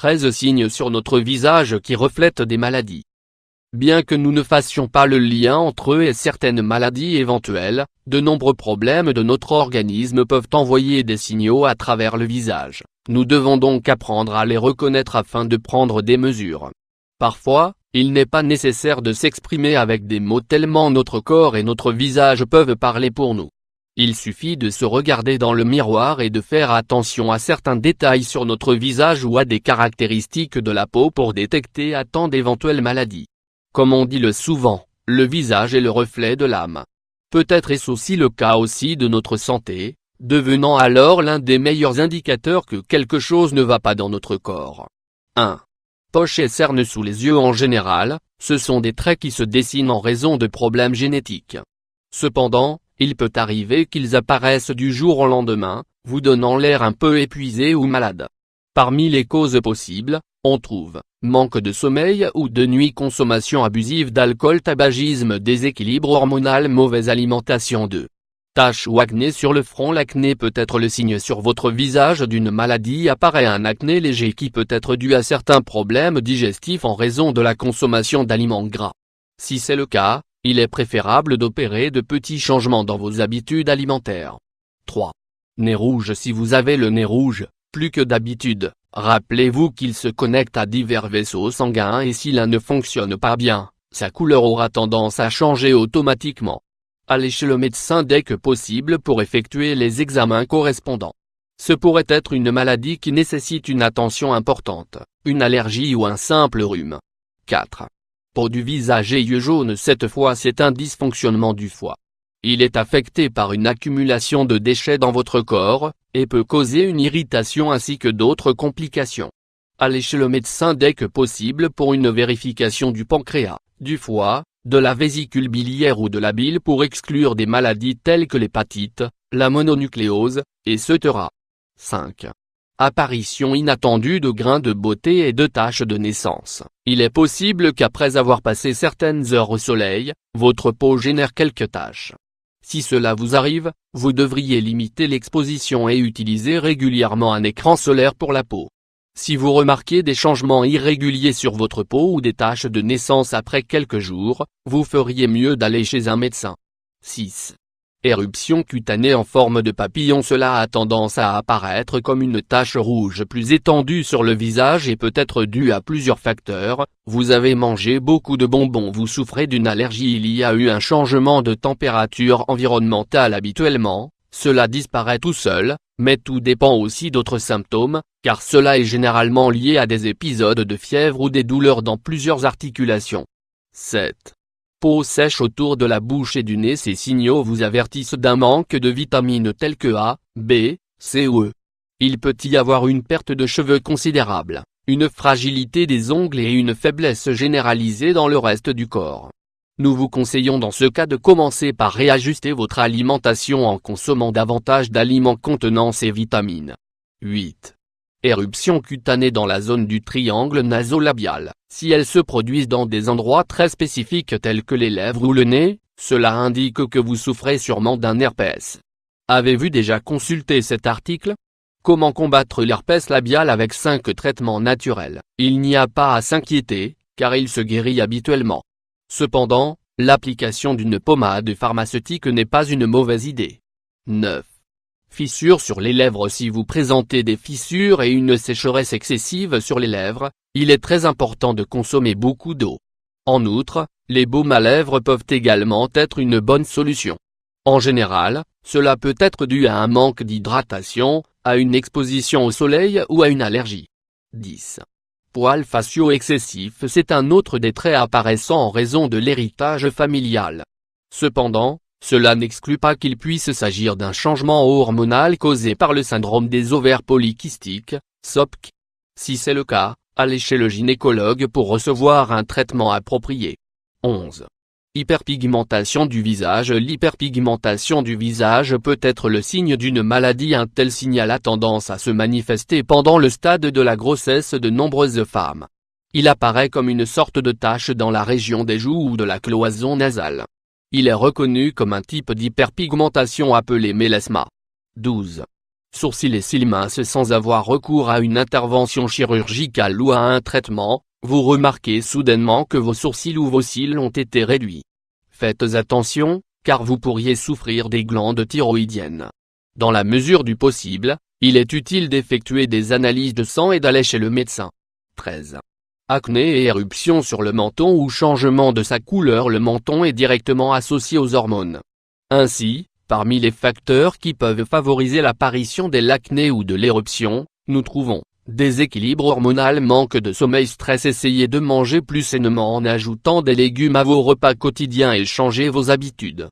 13 signes sur notre visage qui reflètent des maladies. Bien que nous ne fassions pas le lien entre eux et certaines maladies éventuelles, de nombreux problèmes de notre organisme peuvent envoyer des signaux à travers le visage. Nous devons donc apprendre à les reconnaître afin de prendre des mesures. Parfois, il n'est pas nécessaire de s'exprimer avec des mots tellement notre corps et notre visage peuvent parler pour nous. Il suffit de se regarder dans le miroir et de faire attention à certains détails sur notre visage ou à des caractéristiques de la peau pour détecter à temps d'éventuelles maladies. Comme on dit le souvent, le visage est le reflet de l'âme. Peut-être est-ce aussi le cas aussi de notre santé, devenant alors l'un des meilleurs indicateurs que quelque chose ne va pas dans notre corps. 1. Poches et cernes sous les yeux en général, ce sont des traits qui se dessinent en raison de problèmes génétiques. Cependant, il peut arriver qu'ils apparaissent du jour au lendemain, vous donnant l'air un peu épuisé ou malade. Parmi les causes possibles, on trouve manque de sommeil ou de nuit, consommation abusive d'alcool, tabagisme, déséquilibre hormonal, mauvaise alimentation. 2. Taches ou acné sur le front. L'acné peut être le signe sur votre visage d'une maladie. Apparaît un acné léger qui peut être dû à certains problèmes digestifs en raison de la consommation d'aliments gras. Si c'est le cas, il est préférable d'opérer de petits changements dans vos habitudes alimentaires. 3. Nez rouge. Si vous avez le nez rouge, plus que d'habitude, rappelez-vous qu'il se connecte à divers vaisseaux sanguins et si l'un ne fonctionne pas bien, sa couleur aura tendance à changer automatiquement. Allez chez le médecin dès que possible pour effectuer les examens correspondants. Ce pourrait être une maladie qui nécessite une attention importante, une allergie ou un simple rhume. 4. Peau du visage et yeux jaunes. Cette fois c'est un dysfonctionnement du foie. Il est affecté par une accumulation de déchets dans votre corps, et peut causer une irritation ainsi que d'autres complications. Allez chez le médecin dès que possible pour une vérification du pancréas, du foie, de la vésicule biliaire ou de la bile pour exclure des maladies telles que l'hépatite, la mononucléose, etc. 5. Apparition inattendue de grains de beauté et de taches de naissance. Il est possible qu'après avoir passé certaines heures au soleil, votre peau génère quelques taches. Si cela vous arrive, vous devriez limiter l'exposition et utiliser régulièrement un écran solaire pour la peau. Si vous remarquez des changements irréguliers sur votre peau ou des taches de naissance après quelques jours, vous feriez mieux d'aller chez un médecin. 6. Éruption cutanée en forme de papillon. Cela a tendance à apparaître comme une tache rouge plus étendue sur le visage et peut être due à plusieurs facteurs. Vous avez mangé beaucoup de bonbons, vous souffrez d'une allergie, il y a eu un changement de température environnementale. Habituellement, cela disparaît tout seul, mais tout dépend aussi d'autres symptômes, car cela est généralement lié à des épisodes de fièvre ou des douleurs dans plusieurs articulations. 7. Peau sèche autour de la bouche et du nez. Ces signaux vous avertissent d'un manque de vitamines telles que A, B, C ou E. Il peut y avoir une perte de cheveux considérable, une fragilité des ongles et une faiblesse généralisée dans le reste du corps. Nous vous conseillons dans ce cas de commencer par réajuster votre alimentation en consommant davantage d'aliments contenant ces vitamines. 8. Éruption cutanée dans la zone du triangle nasolabial. Si elles se produisent dans des endroits très spécifiques tels que les lèvres ou le nez, cela indique que vous souffrez sûrement d'un herpès. Avez-vous déjà consulté cet article? Comment combattre l'herpès labial avec 5 traitements naturels? Il n'y a pas à s'inquiéter, car il se guérit habituellement. Cependant, l'application d'une pommade pharmaceutique n'est pas une mauvaise idée. 9. Fissures sur les lèvres. Si vous présentez des fissures et une sécheresse excessive sur les lèvres, il est très important de consommer beaucoup d'eau. En outre, les baumes à lèvres peuvent également être une bonne solution. En général, cela peut être dû à un manque d'hydratation, à une exposition au soleil ou à une allergie. 10. Poils faciaux excessifs. C'est un autre des traits apparaissant en raison de l'héritage familial. Cependant, cela n'exclut pas qu'il puisse s'agir d'un changement hormonal causé par le syndrome des ovaires polykystiques, SOPK. Si c'est le cas, allez chez le gynécologue pour recevoir un traitement approprié. 11. Hyperpigmentation du visage. L'hyperpigmentation du visage peut être le signe d'une maladie. Un tel signal a tendance à se manifester pendant le stade de la grossesse de nombreuses femmes. Il apparaît comme une sorte de tache dans la région des joues ou de la cloison nasale. Il est reconnu comme un type d'hyperpigmentation appelé mélasma. 12. sourcils et cils minces sans avoir recours à une intervention chirurgicale ou à un traitement, vous remarquez soudainement que vos sourcils ou vos cils ont été réduits. Faites attention, car vous pourriez souffrir des glandes thyroïdiennes. Dans la mesure du possible, il est utile d'effectuer des analyses de sang et d'aller chez le médecin. 13. Acné et éruption sur le menton ou changement de sa couleur. Le menton est directement associé aux hormones. Ainsi, parmi les facteurs qui peuvent favoriser l'apparition de l'acné ou de l'éruption, nous trouvons déséquilibre hormonal, manque de sommeil, stress. Essayez de manger plus sainement en ajoutant des légumes à vos repas quotidiens et changez vos habitudes.